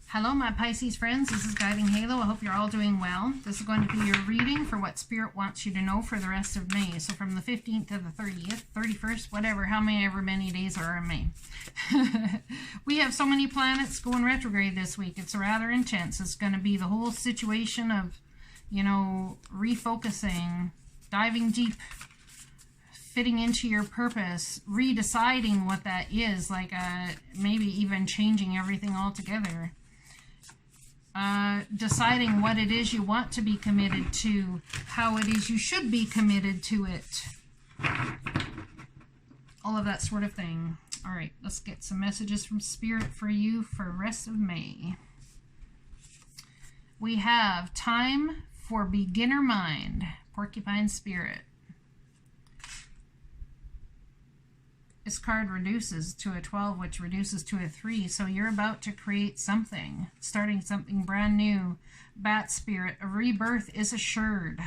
Hello, my Pisces friends. This is Guiding Halo. I hope you're all doing well. This is going to be your reading for what Spirit wants you to know for the rest of May. So from the 15th to the 30th, 31st, whatever, however many days are in May. We have so many planets going retrograde this week. It's rather intense. It's going to be the whole situation of, you know, refocusing, diving deep, fitting into your purpose, redeciding what that is, like maybe even changing everything altogether. Deciding what it is you want to be committed to, how it is you should be committed to it. All of that sort of thing. All right, let's get some messages from Spirit for you for the rest of May. We have time for beginner mind, Porcupine Spirit. This card reduces to a 12, which reduces to a 3. So you're about to create something, starting something brand new. Bat Spirit, a rebirth is assured.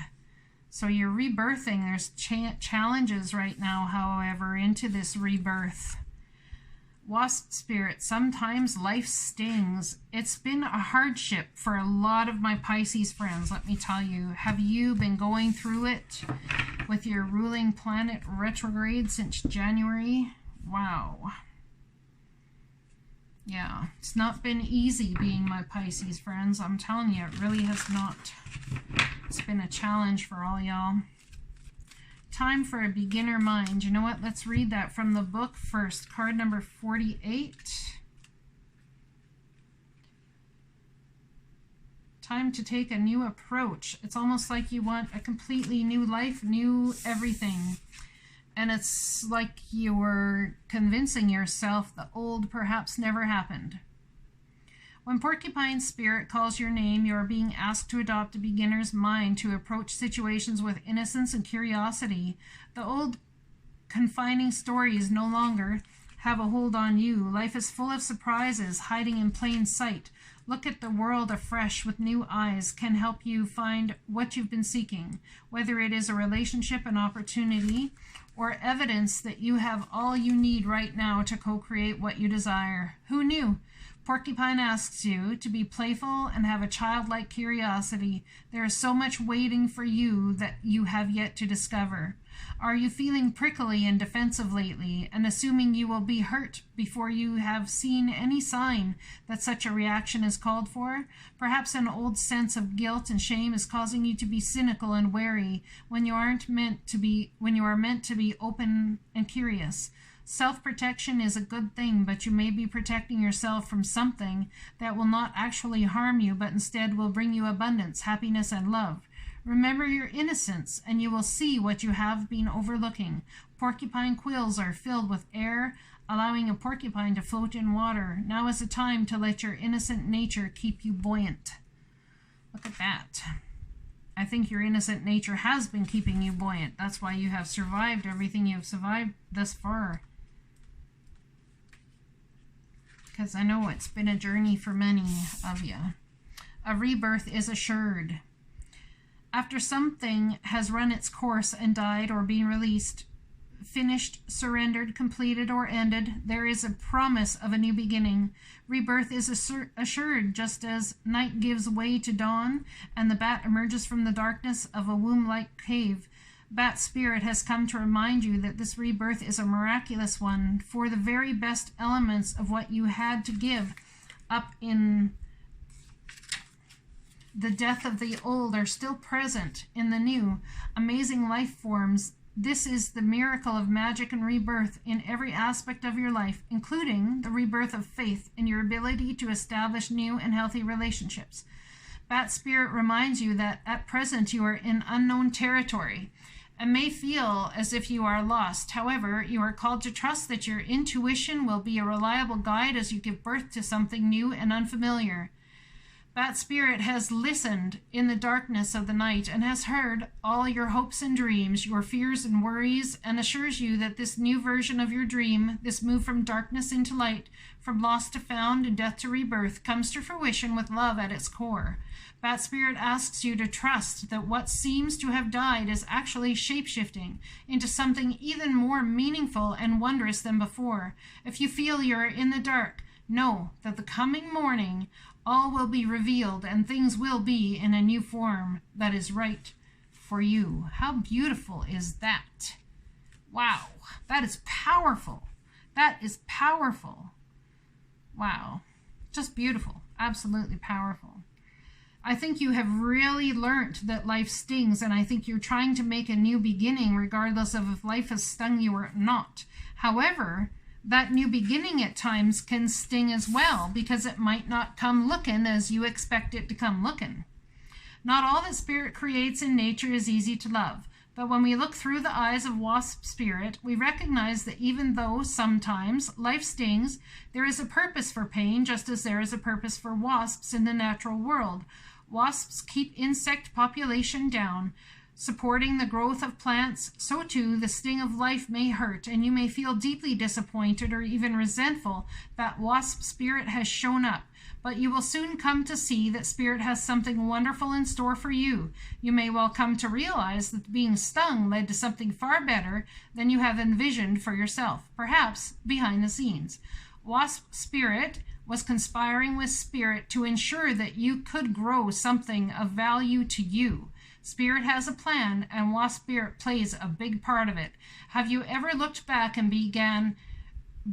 So you're rebirthing. There's challenges right now, however, into this rebirth. Wasp Spirit, sometimes life stings. It's been a hardship for a lot of my Pisces friends, let me tell you. Have you been going through it with your ruling planet retrograde since January? Wow. Yeah, it's not been easy being my Pisces friends. I'm telling you, it really has not. It's been a challenge for all y'all. Time for a beginner mind. You know what? Let's read that from the book first. Card number 48. Time to take a new approach. It's almost like you want a completely new life, new everything. And it's like you're convincing yourself the old perhaps never happened. When Porcupine Spirit calls your name, you are being asked to adopt a beginner's mind to approach situations with innocence and curiosity. The old confining stories no longer have a hold on you. Life is full of surprises hiding in plain sight. Look at the world afresh with new eyes can help you find what you've been seeking, whether it is a relationship, an opportunity, or evidence that you have all you need right now to co-create what you desire. Who knew? Porcupine asks you to be playful and have a childlike curiosity. There is so much waiting for you that you have yet to discover. Are you feeling prickly and defensive lately and assuming you will be hurt before you have seen any sign that such a reaction is called for? Perhaps an old sense of guilt and shame is causing you to be cynical and wary when you are meant to be open and curious. Self-protection is a good thing, but you may be protecting yourself from something that will not actually harm you, but instead will bring you abundance, happiness, and love. Remember your innocence, and you will see what you have been overlooking. Porcupine quills are filled with air, allowing a porcupine to float in water. Now is the time to let your innocent nature keep you buoyant. Look at that. I think your innocent nature has been keeping you buoyant. That's why you have survived everything you have survived thus far. Because I know it's been a journey for many of you. A rebirth is assured. After something has run its course and died or been released, finished, surrendered, completed, or ended, there is a promise of a new beginning. Rebirth is assured just as night gives way to dawn and the bat emerges from the darkness of a womb-like cave. Bat Spirit has come to remind you that this rebirth is a miraculous one, for the very best elements of what you had to give up in the death of the old are still present in the new. Amazing life forms. This is the miracle of magic and rebirth in every aspect of your life, including the rebirth of faith in your ability to establish new and healthy relationships. Bat Spirit reminds you that at present you are in unknown territory and may feel as if you are lost. However, you are called to trust that your intuition will be a reliable guide as you give birth to something new and unfamiliar. That spirit has listened in the darkness of the night and has heard all your hopes and dreams, your fears and worries, and assures you that this new version of your dream, this move from darkness into light, from lost to found and death to rebirth, comes to fruition with love at its core. That spirit asks you to trust that what seems to have died is actually shape-shifting into something even more meaningful and wondrous than before. If you feel you're in the dark, know that the coming morning all will be revealed and things will be in a new form that is right for you. How beautiful is that? Wow, that is powerful. That is powerful. Wow, just beautiful, absolutely powerful. I think you have really learnt that life stings, and I think you're trying to make a new beginning regardless of if life has stung you or not. However, that new beginning at times can sting as well, because it might not come looking as you expect it to come looking. Not all that spirit creates in nature is easy to love, but when we look through the eyes of wasp spirit, we recognize that even though sometimes life stings, there is a purpose for pain, just as there is a purpose for wasps in the natural world. Wasps keep insect population down, supporting the growth of plants. So too, the sting of life may hurt, and you may feel deeply disappointed or even resentful that wasp spirit has shown up. But you will soon come to see that spirit has something wonderful in store for you. You may well come to realize that being stung led to something far better than you have envisioned for yourself, perhaps behind the scenes. Wasp spirit was conspiring with spirit to ensure that you could grow something of value to you. Spirit has a plan, and wasp spirit plays a big part of it. Have you ever looked back and began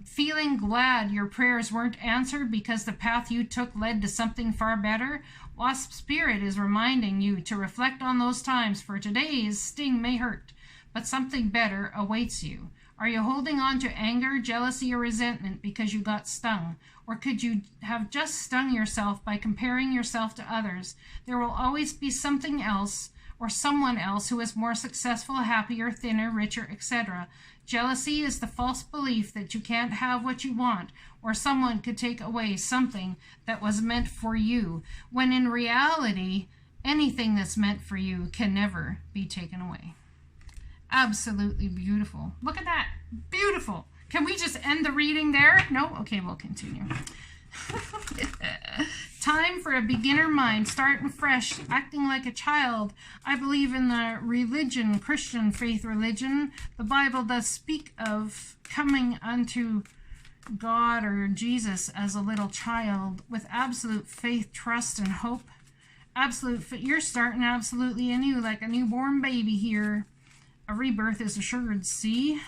feeling glad your prayers weren't answered because the path you took led to something far better? Wasp spirit is reminding you to reflect on those times, for today's sting may hurt, but something better awaits you. Are you holding on to anger, jealousy, or resentment because you got stung? Or could you have just stung yourself by comparing yourself to others? There will always be something else or someone else who is more successful, happier, thinner, richer, etc. Jealousy is the false belief that you can't have what you want, or someone could take away something that was meant for you, when in reality, anything that's meant for you can never be taken away. Absolutely beautiful. Look at that. Beautiful. Can we just end the reading there? No? Okay, we'll continue. Time for a beginner mind, starting fresh, acting like a child. I believe in the religion, Christian faith religion. The Bible does speak of coming unto God or Jesus as a little child with absolute faith, trust, and hope. You're starting absolutely anew, like a newborn baby here. A rebirth is assured. See?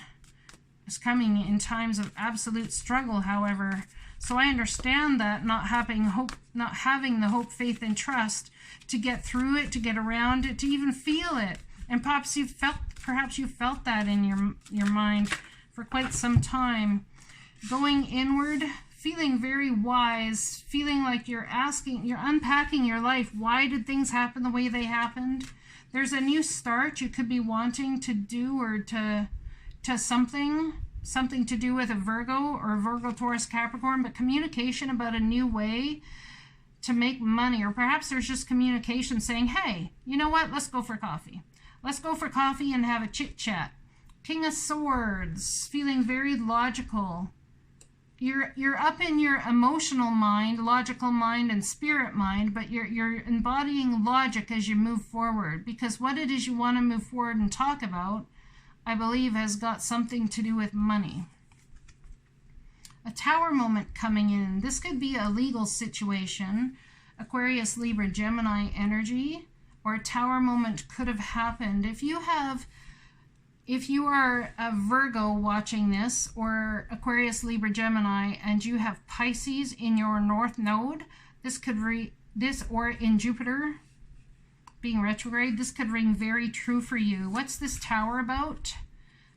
It's coming in times of absolute struggle, however. So I understand that not having the hope, faith, and trust to get through it, to get around it, to even feel it. And perhaps you felt that in your mind for quite some time. Going inward, feeling very wise, feeling like you're unpacking your life. Why did things happen the way they happened? There's a new start you could be wanting to do, or to something to do with a Virgo or Virgo, Taurus, Capricorn, but communication about a new way to make money. Or perhaps there's just communication saying, hey, you know what? Let's go for coffee. Let's go for coffee and have a chit chat. King of Swords, feeling very logical. You're up in your emotional mind, logical mind, and spirit mind, but you're embodying logic as you move forward, because what it is you want to move forward and talk about, I believe, has got something to do with money. A Tower moment coming in. This could be a legal situation, Aquarius, Libra, Gemini energy, or a Tower moment could have happened. If you are a Virgo watching this, or Aquarius, Libra, Gemini, and you have Pisces in your North Node, or in Jupiter being retrograde, this could ring very true for you. What's this Tower about?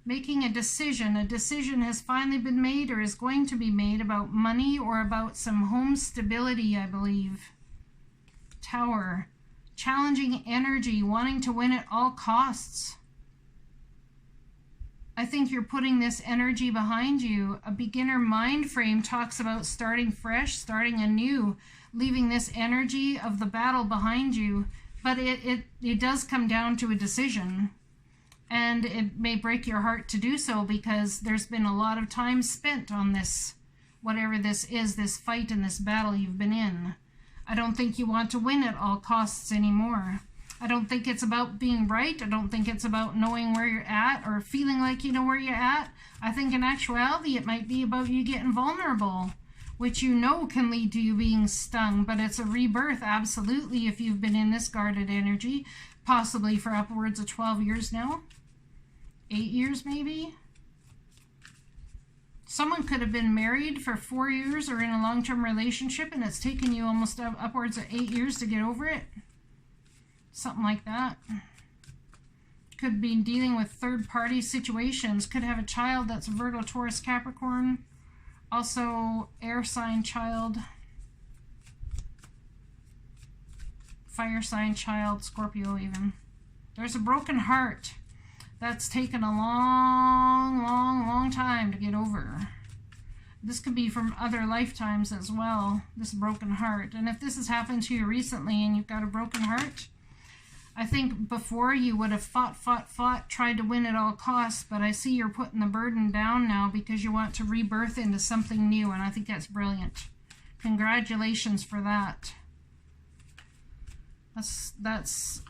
Making a decision. A decision has finally been made or is going to be made about money or about some home stability, I believe. Tower. Challenging energy, wanting to win at all costs. I think you're putting this energy behind you. A beginner mind frame talks about starting fresh, starting anew, leaving this energy of the battle behind you. But it does come down to a decision. And it may break your heart to do so, because there's been a lot of time spent on this, whatever this is, this fight and this battle you've been in. I don't think you want to win at all costs anymore. I don't think it's about being right. I don't think it's about knowing where you're at or feeling like you know where you're at. I think in actuality it might be about you getting vulnerable, which you know can lead to you being stung, but it's a rebirth, absolutely, if you've been in this guarded energy, possibly for upwards of 12 years now. 8 years maybe. Someone could have been married for 4 years or in a long-term relationship, and it's taken you almost upwards of 8 years to get over it. Something like that. Could be dealing with third-party situations. Could have a child that's Virgo, Taurus, Capricorn. Also, air sign child. Fire sign child, Scorpio even. There's a broken heart that's taken a long time to get over. This could be from other lifetimes as well, this broken heart. And if this has happened to you recently and you've got a broken heart, I think before you would have fought, tried to win at all costs, but I see you're putting the burden down now because you want to rebirth into something new, and I think that's brilliant. Congratulations for that. That's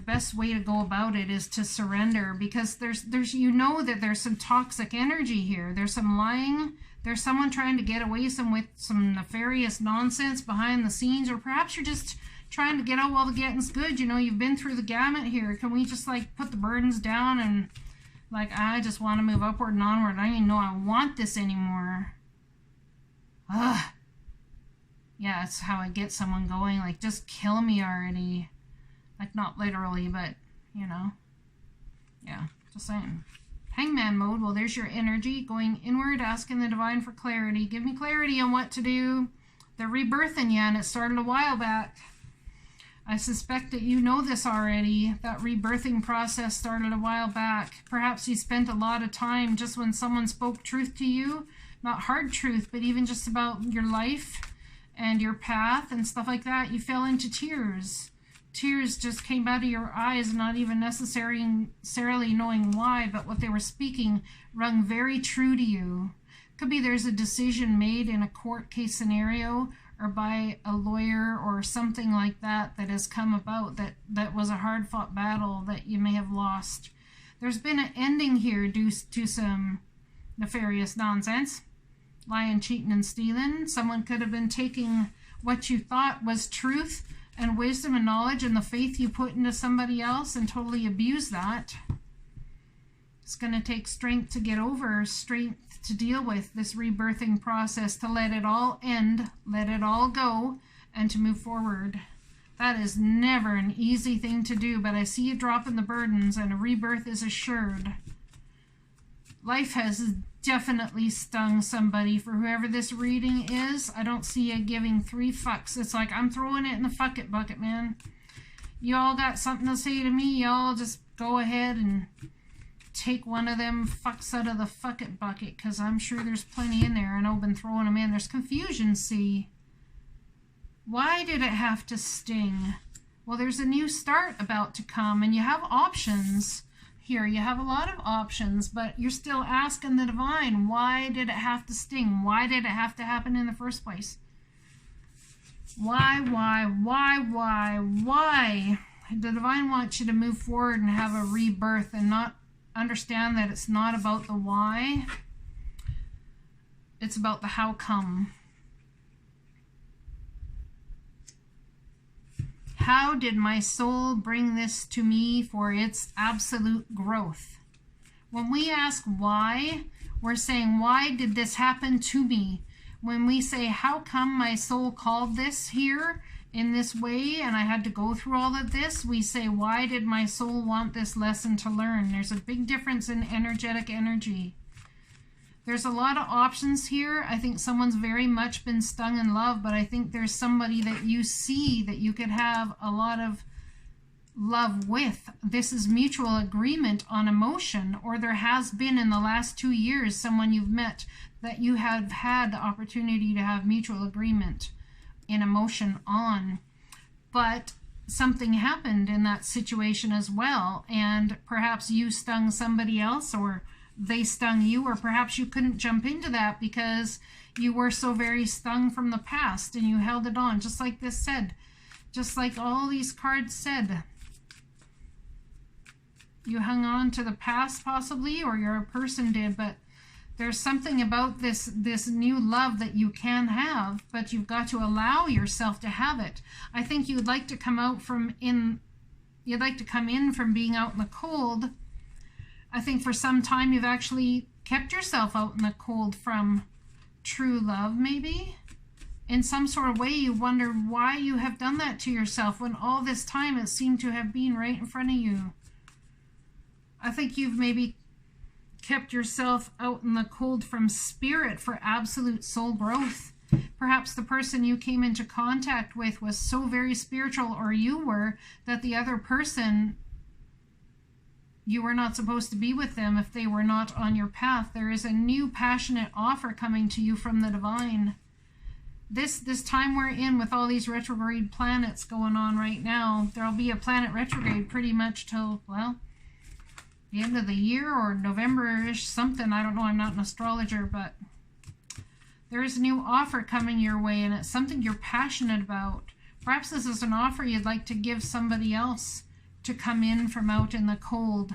best way to go about it is to surrender, because there's you know that there's some toxic energy here. There's some lying. There's someone trying to get away with some nefarious nonsense behind the scenes, or perhaps you're just trying to get out while the getting's good. You know, you've been through the gamut here. Can we just like put the burdens down and like, I just want to move upward and onward. I don't even know I want this anymore. Ugh. Yeah, that's how I get someone going. Like, just kill me already. Like, not literally, but, you know. Yeah, just saying. Hangman mode. Well, there's your energy going inward, asking the divine for clarity. Give me clarity on what to do. They're rebirthing you, and it started a while back. I suspect that you know this already. That rebirthing process started a while back. Perhaps you spent a lot of time just when someone spoke truth to you. Not hard truth, but even just about your life and your path and stuff like that. You fell into tears. Tears just came out of your eyes, not even necessarily knowing why, but what they were speaking rung very true to you. Could be there's a decision made in a court case scenario or by a lawyer or something like that that has come about that was a hard-fought battle that you may have lost. There's been an ending here due to some nefarious nonsense. Lying, cheating, and stealing. Someone could have been taking what you thought was truth and wisdom and knowledge and the faith you put into somebody else and totally abuse that. It's going to take strength to get over, strength to deal with this rebirthing process, to let it all end, let it all go, and to move forward. That is never an easy thing to do, but I see you dropping the burdens, and a rebirth is assured. Life has definitely stung somebody. For whoever this reading is, I don't see you giving 3 fucks. It's like, I'm throwing it in the fuck it bucket, man. You all got something to say to me, y'all just go ahead and take one of them fucks out of the fuck it bucket, because I'm sure there's plenty in there, and I've been throwing them in. There's confusion, see. Why did it have to sting? Well, there's a new start about to come, and you have options. Here, you have a lot of options, but you're still asking the divine, why did it have to sting? Why did it have to happen in the first place? Why? The divine wants you to move forward and have a rebirth and not understand that it's not about the why. It's about the how come. How did my soul bring this to me for its absolute growth? When we ask why, we're saying, why did this happen to me? When we say, how come my soul called this here in this way and I had to go through all of this, we say, why did my soul want this lesson to learn? There's a big difference in energetic energy. There's a lot of options here. I think someone's very much been stung in love, but I think there's somebody that you see that you could have a lot of love with. This is mutual agreement on emotion, or there has been in the last 2 years someone you've met that you have had the opportunity to have mutual agreement in emotion on. But something happened in that situation as well, and perhaps you stung somebody else, or they stung you, or perhaps you couldn't jump into that because you were so very stung from the past and you held it on, just like this said, just like all these cards said. You hung on to the past possibly, or your person did, but there's something about this new love that you can have, but you've got to allow yourself to have it. I think you'd like to come out you'd like to come in from being out in the cold. I think for some time you've actually kept yourself out in the cold from true love, maybe. In some sort of way you wonder why you have done that to yourself when all this time it seemed to have been right in front of you. I think you've maybe kept yourself out in the cold from spirit for absolute soul growth. Perhaps the person you came into contact with was so very spiritual, or you were, that the other person, you were not supposed to be with them if they were not on your path. There is a new passionate offer coming to you from the divine. This time we're in with all these retrograde planets going on right now, there'll be a planet retrograde pretty much till, well, the end of the year or November-ish, something. I don't know, I'm not an astrologer, but there is a new offer coming your way, and it's something you're passionate about. Perhaps this is an offer you'd like to give somebody else to come in from out in the cold,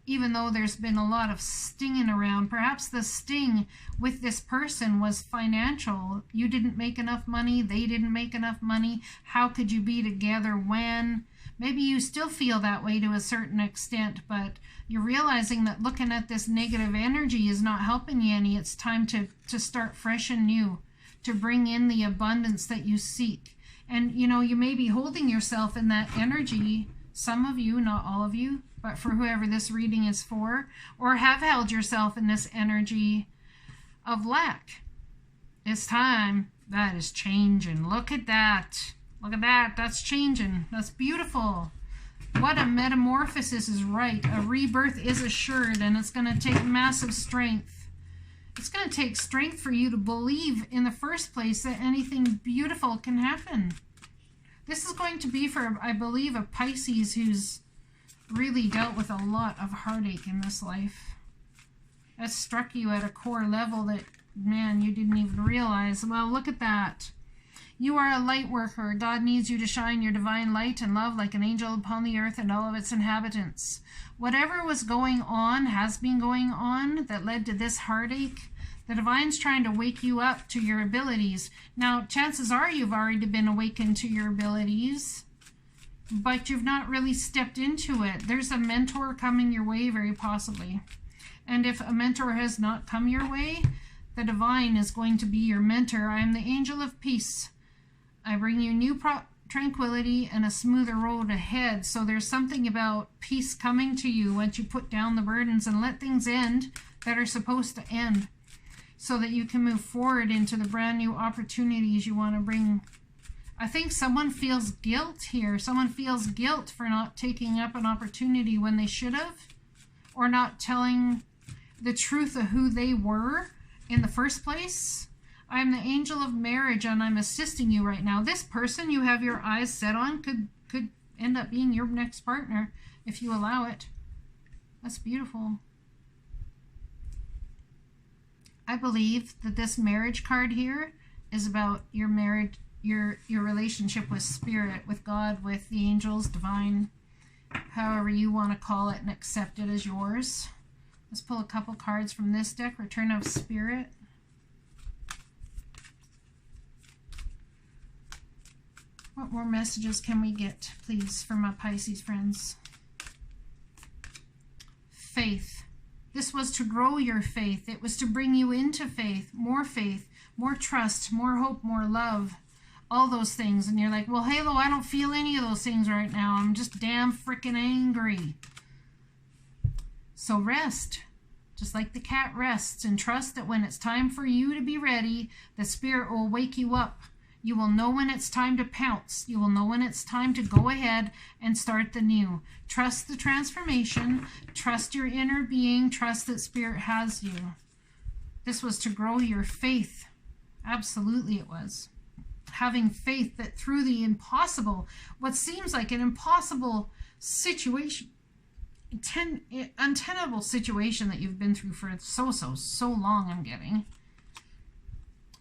even though there's been a lot of stinging around. Perhaps the sting with this person was financial. You didn't make enough money, they didn't make enough money. How could you be together when? Maybe you still feel that way to a certain extent, but you're realizing that looking at this negative energy is not helping you any. It's time to start fresh and new, to bring in the abundance that you seek. And, you know, you may be holding yourself in that energy, some of you, not all of you, but for whoever this reading is for, or have held yourself in this energy of lack. It's time. That is changing. Look at that. Look at that. That's changing. That's beautiful. What a metamorphosis is right. A rebirth is assured, and it's going to take massive strength. It's going to take strength for you to believe in the first place that anything beautiful can happen. This is going to be for, I believe, a Pisces who's really dealt with a lot of heartache in this life. That struck you at a core level that, man, you didn't even realize. Well, look at that. You are a light worker. God needs you to shine your divine light and love like an angel upon the earth and all of its inhabitants. Whatever was going on, has been going on, that led to this heartache, the divine's trying to wake you up to your abilities. Now, chances are you've already been awakened to your abilities, but you've not really stepped into it. There's a mentor coming your way, very possibly. And if a mentor has not come your way, the divine is going to be your mentor. I am the angel of peace. I bring you new tranquility and a smoother road ahead. So there's something about peace coming to you once you put down the burdens and let things end that are supposed to end, so that you can move forward into the brand new opportunities you want to bring. I think someone feels guilt here. Someone feels guilt for not taking up an opportunity when they should have, or not telling the truth of who they were in the first place. I'm the angel of marriage, and I'm assisting you right now. This person you have your eyes set on could end up being your next partner if you allow it. That's beautiful. I believe that this marriage card here is about your marriage, your relationship with spirit, with God, with the angels, divine, however you want to call it and accept it as yours. Let's pull a couple cards from this deck. Return of Spirit. What more messages can we get, please, from my Pisces friends? Faith. This was to grow your faith. It was to bring you into faith, more trust, more hope, more love, all those things. And you're like, well, Halo, I don't feel any of those things right now. I'm just damn freaking angry. So rest, just like the cat rests, and trust that when it's time for you to be ready, the Spirit will wake you up. You will know when it's time to pounce. You will know when it's time to go ahead and start the new. Trust the transformation. Trust your inner being. Trust that Spirit has you. This was to grow your faith. Absolutely it was. Having faith that through the impossible, what seems like an impossible situation, untenable situation that you've been through for so long, I'm getting.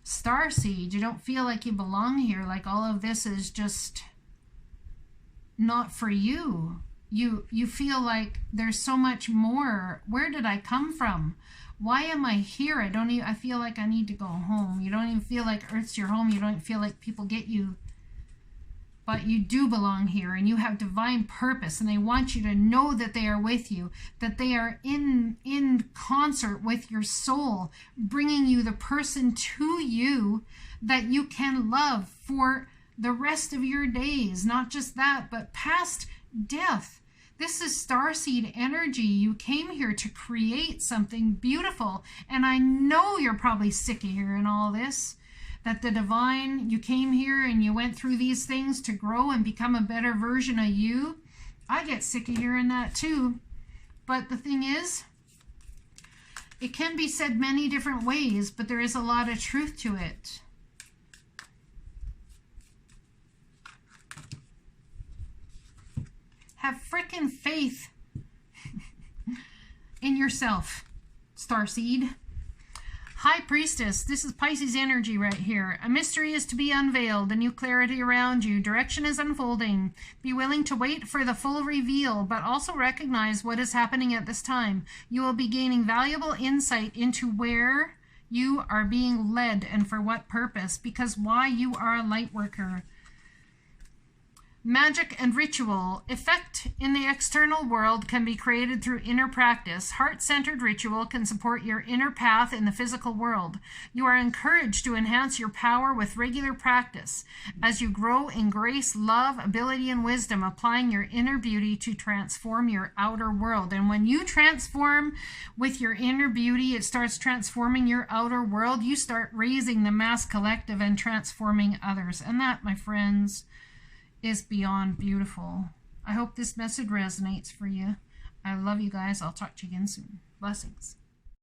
Starseed, you don't feel like you belong here, like all of this is just not for you. You feel like there's so much more. Where did I come from? Why am I here? I feel like I need to go home. You don't even feel like Earth's your home. You don't feel like people get you. But you do belong here, and you have divine purpose, and they want you to know that they are with you, that they are in concert with your soul, bringing you the person to you that you can love for the rest of your days. Not just that, but past death. This is starseed energy. You came here to create something beautiful, and I know you're probably sick of hearing all this. That the divine, you came here and you went through these things to grow and become a better version of you. I get sick of hearing that too. But the thing is, it can be said many different ways, but there is a lot of truth to it. Have frickin' faith in yourself, Starseed. High Priestess, this is Pisces energy right here. A mystery is to be unveiled, a new clarity around you. Direction is unfolding. Be willing to wait for the full reveal, but also recognize what is happening at this time. You will be gaining valuable insight into where you are being led and for what purpose, because why you are a light worker. Magic and ritual. Effect in the external world can be created through inner practice. Heart-centered ritual can support your inner path in the physical world. You are encouraged to enhance your power with regular practice as you grow in grace, love, ability, and wisdom, applying your inner beauty to transform your outer world. And when you transform with your inner beauty, it starts transforming your outer world. You start raising the mass collective and transforming others. And that, my friends, is beyond beautiful. I hope this message resonates for you. I love you guys. I'll talk to you again soon. Blessings.